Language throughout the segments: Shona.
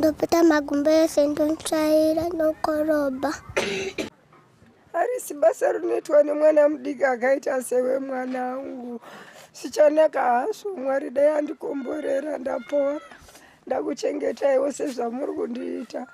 ndopeta magumbeze ndontsvaira nokoroba. Harisi basa rinoitwa nemwana mudiki akaita sewe mwana wangu. Sichanaka hazvo, Mwari dai andikomborera ndapora. Ndakuchengetaiwo sezvamuri kundiita.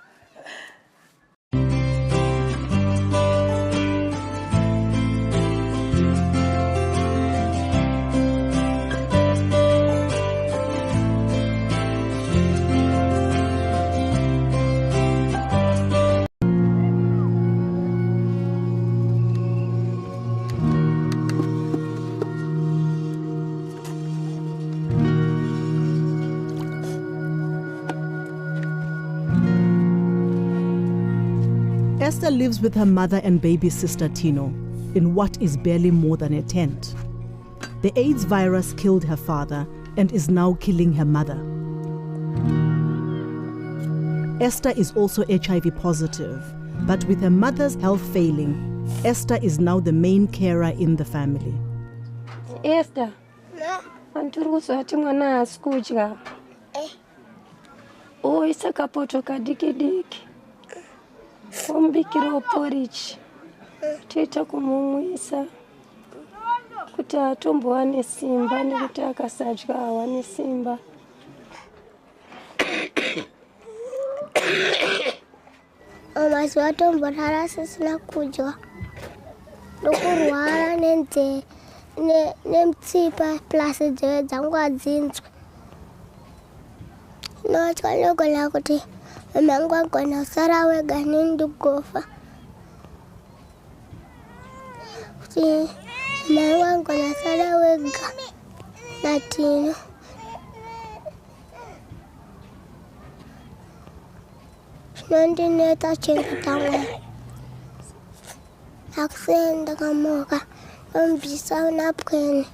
Esther lives with her mother and baby sister Tino in what is barely more than a tent. The AIDS virus killed her father and is now killing her mother. Esther is also HIV positive, but with her mother's health failing, Esther is now the main carer in the family. Esther, anturuzati mwana asikudya. Oisa kapoto kadiki-diki. Bikira porridge. Toita kumumwisa kuti atombowane simba nekuti akasadya awane simba. Mazuva atomborara asisina kudya. Ndokurwara nemutsipa plus nzeve dzangu hadzinzwi. Ndinotya ndogona kuti mama angu agona kusara wega neni ndikufa. Kuti mama angu agona kusara wega naTino. Zvinondinetsa chengeta Mwari. Akusenda kamuka ndombisa napwene.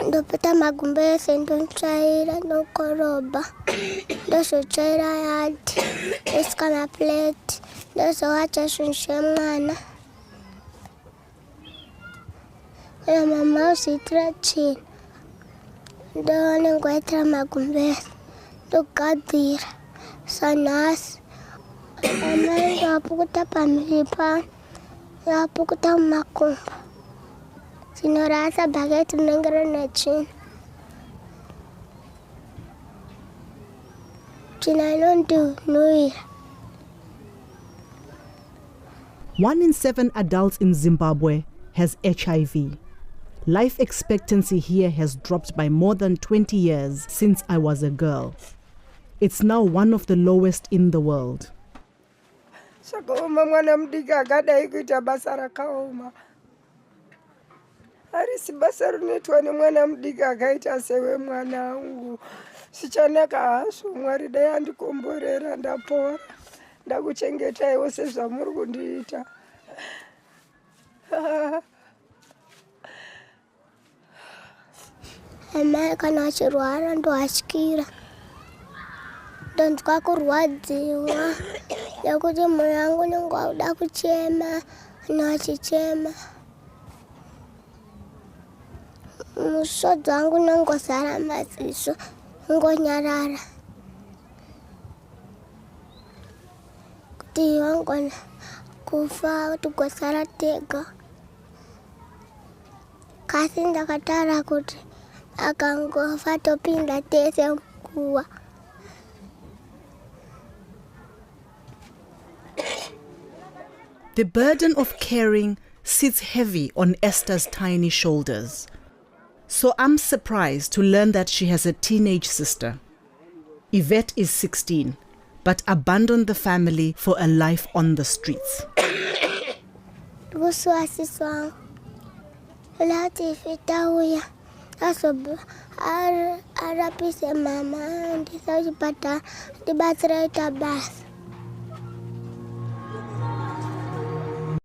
Ndopeta magumbeze ndontsvaira nokoroba. Ndozotsvaira yadhi ndosuka maplate ndozowacha zvinhu zvemwana. Kana mama uzviitira tsvina ndonengoitira magumbeze ndogadzira. Sanhasi amai ndapukuta pamhiri pano ndapukuta mumakumbo. Dzinorasa bhaketi rinenge rine tsvina. Tsvina inondinhuhwira. 1 in 7 adults in Zimbabwe has HIV. Life expectancy here has dropped by more than 20 years since I was a girl. It's now one of the lowest in the world. Sakaoma mwana mudiki akadai kuita basa rakaoma. Harisi basa rinoitwa nemwana mudiki akaita sewe mwana wangu. Sichanaka hazvo, Mwari dai andikomborera ndapora. Ndakuchengetaiwo sezvamuri kundiita. Amai kana achirwara ndoatyira. Ndonzwa kurwadziwa nekuti mwoyo wangu unenge wakuda kuchema noachichema. Musodzi wangu unongozara maziso ungonyarara. Kuti wangona kufa tigosara tega. Kasi ndakataura kuti akangofa topinda tese muguva. The burden of caring sits heavy on Esther's tiny shoulders. So I'm surprised to learn that she has a teenage sister. Yvette is 16, but abandoned the family for a life on the streets. Ndikusiwasiswa lati ifitauya arapise mama ndisa kuchipatara ndibatsiraita basa.